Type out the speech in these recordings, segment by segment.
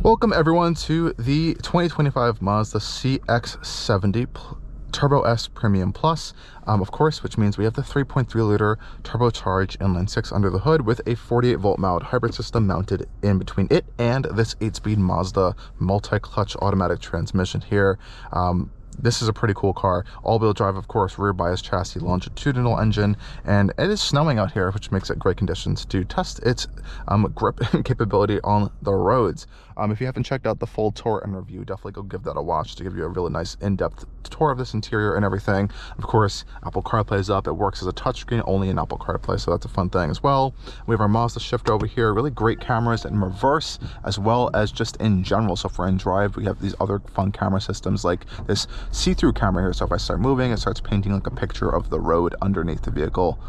Welcome everyone to the 2025 Mazda CX-70 Turbo S Premium Plus, of course, which means we have the 3.3 liter turbocharged inline 6 under the hood with a 48 volt mild hybrid system mounted in between it and this 8-speed Mazda multi-clutch automatic transmission here. This is a pretty cool car. All-wheel drive, of course, rear bias chassis, longitudinal engine, and it is snowing out here, which makes it great conditions to test its grip capability on the roads. If you haven't checked out the full tour and review, definitely go give that a watch to give you a really nice in-depth tour of this interior and everything. Of course, Apple CarPlay is up. It works as a touchscreen only in Apple CarPlay, so that's a fun thing as well. We have our Mazda shifter over here, really great cameras in reverse as well as just in general. So for in drive, we have these other fun camera systems like this see-through camera here. So if I start moving, it starts painting like a picture of the road underneath the vehicle.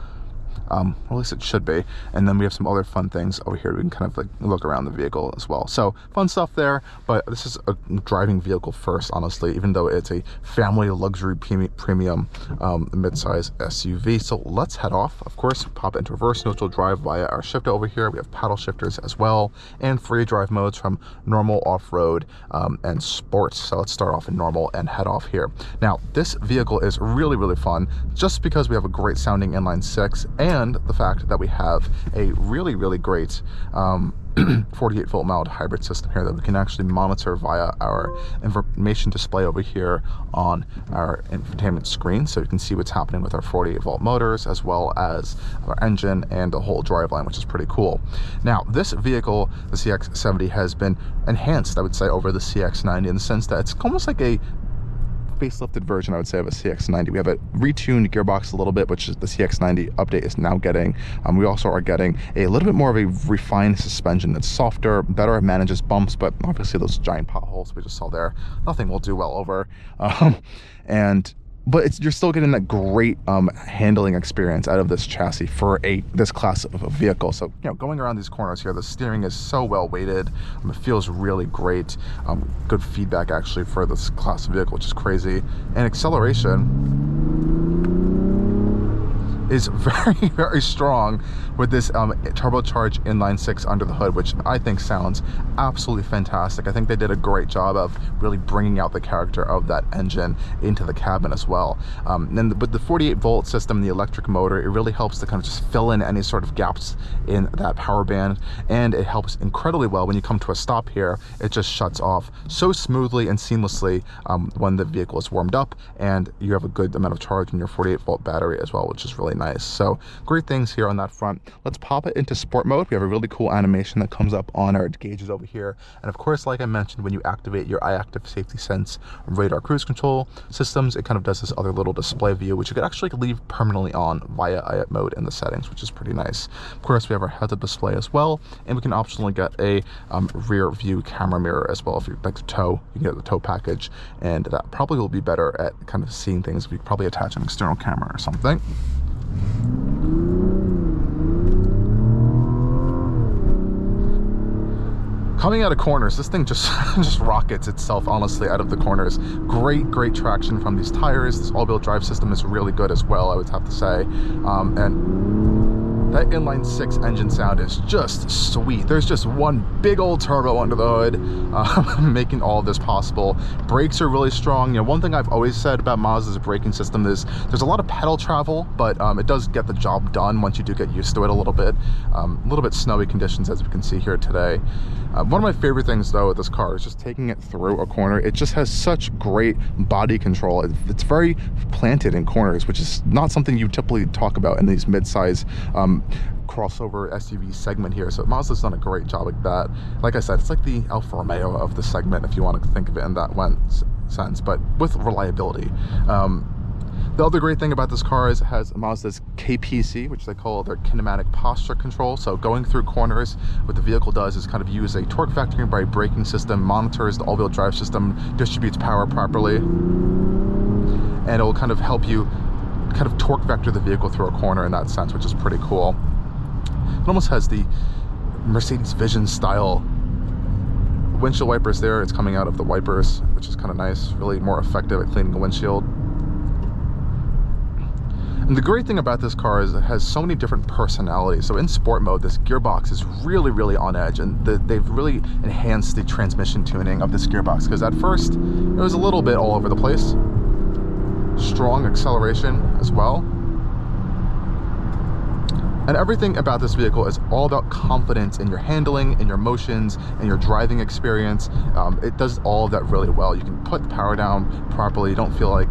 Or at least it should be. And then we have some other fun things over here. We can kind of like look around the vehicle as well. So fun stuff there, but this is a driving vehicle first, honestly, even though it's a family luxury premium midsize SUV. So let's head off. Of course, pop into reverse neutral drive via our shifter over here. We have paddle shifters as well and free drive modes from normal, off-road, and sports. So let's start off in normal and head off here. Now, this vehicle is really, really fun just because we have a great sounding inline 6 and the fact that we have a really, really great 48 volt mild hybrid system here that we can actually monitor via our information display over here on our infotainment screen, so you can see what's happening with our 48 volt motors as well as our engine and the whole driveline, which is pretty cool. Now, this vehicle, the CX-70, has been enhanced, I would say, over the CX-90 in the sense that it's almost like a facelifted version, I would say, of a CX-90. We have a retuned gearbox a little bit, which is the CX-90 update is now getting. We also are getting a little bit more of a refined suspension that's softer, better manages bumps, but obviously those giant potholes we just saw there, nothing will do well over. But you're still getting that great handling experience out of this chassis for this class of a vehicle. So, you know, going around these corners here, the steering is so well weighted. It feels really great. Good feedback actually for this class of vehicle, which is crazy. And acceleration is very, very strong with this turbocharged inline 6 under the hood, which I think sounds absolutely fantastic. I think they did a great job of really bringing out the character of that engine into the cabin as well. And with the 48 volt system, the electric motor, it really helps to kind of just fill in any sort of gaps in that power band, and it helps incredibly well when you come to a stop here. It just shuts off so smoothly and seamlessly when the vehicle is warmed up and you have a good amount of charge in your 48 volt battery as well, which is really nice. So great things here on that front. Let's pop it into sport mode. We have a really cool animation that comes up on our gauges over here. And of course, like I mentioned, when you activate your I-Activ Safety Sense radar cruise control systems, it kind of does this other little display view, which you could actually leave permanently on via I mode in the settings, which is pretty nice. Of course, we have our heads-up display as well, and we can optionally get a rear view camera mirror as well. If you'd like to tow, you can get the tow package, and that probably will be better at kind of seeing things. We could probably attach an external camera or something. Coming out of corners, this thing just rockets itself, honestly, out of the corners. Great traction from these tires. This all-wheel drive system is really good as well, I would have to say. And that inline 6 engine sound is just sweet. There's just one big old turbo under the hood, making all of this possible. Brakes are really strong. You know, one thing I've always said about Mazda's braking system is there's a lot of pedal travel, but it does get the job done once you do get used to it a little bit. A little bit snowy conditions, as we can see here today. One of my favorite things, though, with this car is just taking it through a corner. It just has such great body control. It's very planted in corners, which is not something you typically talk about in these mid-size crossover SUV segment here. So Mazda's done a great job like that. Like I said, it's like the Alfa Romeo of the segment, if you want to think of it in that sense, but with reliability. The other great thing about this car is it has Mazda's KPC, which they call their kinematic posture control. So going through corners, what the vehicle does is kind of use a torque vectoring by braking system, monitors the all-wheel drive system, distributes power properly, and it will kind of help you kind of torque vector the vehicle through a corner in that sense, which is pretty cool. It almost has the Mercedes Vision style windshield wipers there. It's coming out of the wipers, which is kind of nice, really more effective at cleaning the windshield. And the great thing about this car is it has so many different personalities. So in sport mode, this gearbox is really on edge, and they've really enhanced the transmission tuning of this gearbox, because at first it was a little bit all over the place. Strong acceleration as well. And everything about this vehicle is all about confidence in your handling, in your motions, and your driving experience. It does all of that really well. You can put the power down properly. You don't feel like,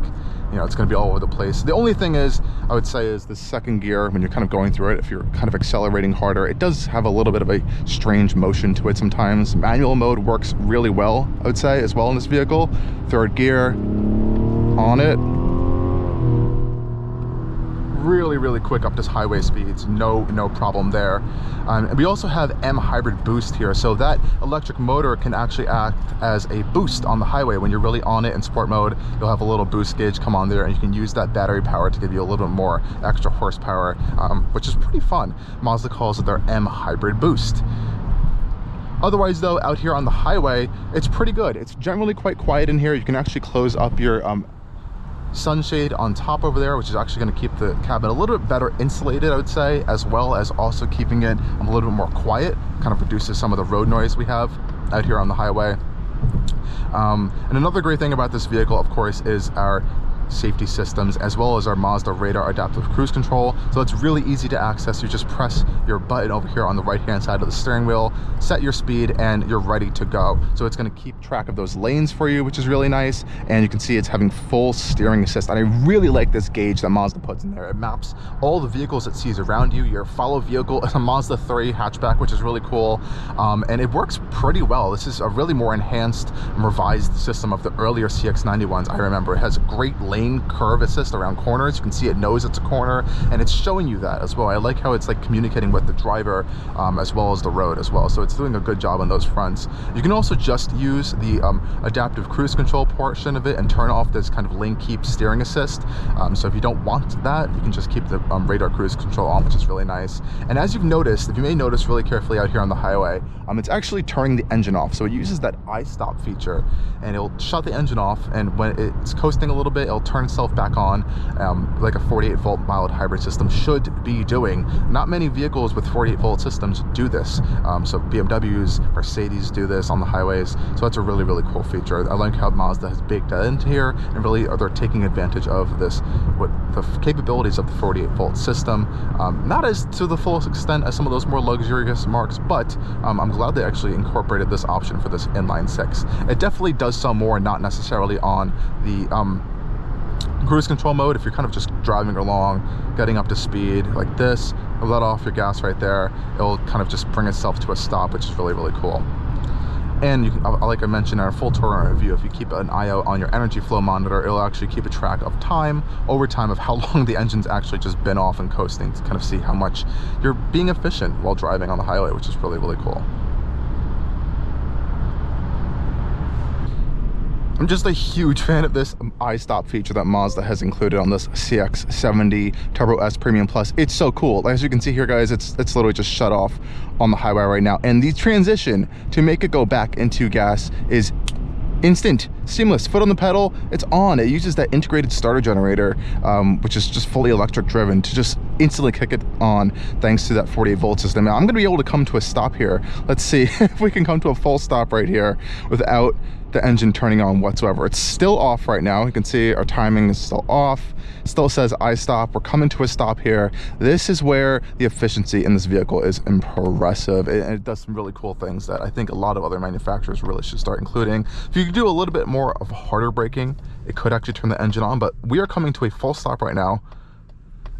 you know, it's going to be all over the place. The only thing is, I would say, is the second gear, when you're kind of going through it, if you're kind of accelerating harder, it does have a little bit of a strange motion to it sometimes. Manual mode works really well, I would say, as well in this vehicle. Third gear, on it. Really quick up to highway speeds, no problem there. And we also have M hybrid boost here, so that electric motor can actually act as a boost on the highway. When you're really on it in sport mode, you'll have a little boost gauge come on there, and you can use that battery power to give you a little bit more extra horsepower, which is pretty fun. Mazda calls it their M hybrid boost. Otherwise though, out here on the highway, it's pretty good. It's generally quite quiet in here. You can actually close up your sunshade on top over there, which is actually going to keep the cabin a little bit better insulated, I would say, as well as also keeping it a little bit more quiet. Kind of reduces some of the road noise we have out here on the highway. And another great thing about this vehicle, of course, is our safety systems, as well as our Mazda radar adaptive cruise control. So it's really easy to access. You just press your button over here on the right hand side of the steering wheel, set your speed, and you're ready to go. So it's going to keep track of those lanes for you, which is really nice. And you can see it's having full steering assist, and I really like this gauge that Mazda puts in there. It maps all the vehicles it sees around you. Your follow vehicle is a Mazda 3 hatchback, which is really cool, and it works pretty well. This is a really more enhanced, revised system of the earlier CX-90 ones. I remember it has a great lane curve assist around corners. You can see it knows it's a corner, and it's showing you that as well. I like how it's like communicating with the driver as well as the road as well. So it's doing a good job on those fronts. You can also just use the adaptive cruise control portion of it and turn off this kind of lane keep steering assist. So if you don't want that, you can just keep the radar cruise control on, which is really nice. And as you've noticed, if you may notice really carefully out here on the highway, it's actually turning the engine off. So it uses that I-Stop feature, and it'll shut the engine off, and when it's coasting a little bit, it'll turn itself back on, like a 48-volt mild hybrid system should be doing. Not many vehicles with 48-volt systems do this. So BMWs, Mercedes do this on the highways. So that's a really cool feature. I like how Mazda has baked that into here, and really they're taking advantage of this, what the capabilities of the 48-volt system. Not as to the fullest extent as some of those more luxurious marques, but I'm glad they actually incorporated this option for this inline six. It definitely does some more, not necessarily on the cruise control mode. If you're kind of just driving along, getting up to speed like this, let off your gas right there, it'll kind of just bring itself to a stop, which is really cool. And you can, like I mentioned in our full tour review, if you keep an eye out on your energy flow monitor, it'll actually keep a track of time over time of how long the engine's actually just been off and coasting, to kind of see how much you're being efficient while driving on the highway, which is really cool. I'm just a huge fan of this I-Stop feature that Mazda has included on this CX-70 Turbo S Premium Plus. It's so cool. As you can see here, guys, it's literally just shut off on the highway right now. And the transition to make it go back into gas is instant, seamless. Foot on the pedal, it's on. It uses that integrated starter generator, which is just fully electric driven, to just instantly kick it on thanks to that 48-volt system. Now I'm gonna be able to come to a stop here. Let's see if we can come to a full stop right here without the engine turning on whatsoever. It's still off right now. You can see our timing is still off. Still says I-Stop. We're coming to a stop here. This is where the efficiency in this vehicle is impressive. It does some really cool things that I think a lot of other manufacturers really should start including. If you could do a little bit more of harder braking, it could actually turn the engine on, but we are coming to a full stop right now,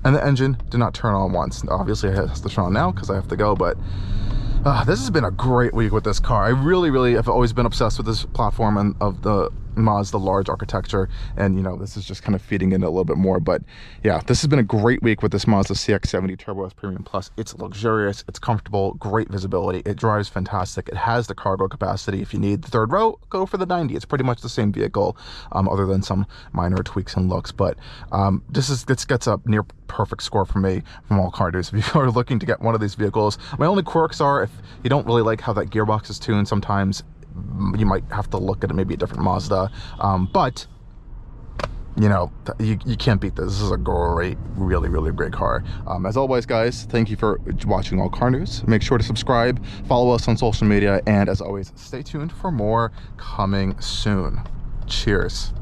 and the engine did not turn on once. Obviously it has to turn on now because I have to go, but this has been a great week with this car. I really have always been obsessed with this platform and of the Mazda large architecture, and you know, this is just kind of feeding in a little bit more. But yeah, this has been a great week with this Mazda CX-70 Turbo S Premium Plus. It's luxurious, it's comfortable, great visibility, it drives fantastic, it has the cargo capacity. If you need the third row, go for the 90. It's pretty much the same vehicle, other than some minor tweaks and looks. But this gets a near perfect score for me from Allcarnews. If you are looking to get one of these vehicles, my only quirks are, if you don't really like how that gearbox is tuned, sometimes you might have to look at maybe a different Mazda, but you know, you can't beat this. This is a great, really great car. As always, guys, thank you for watching Allcarnews. Make sure to subscribe, follow us on social media, and as always, stay tuned for more coming soon. Cheers.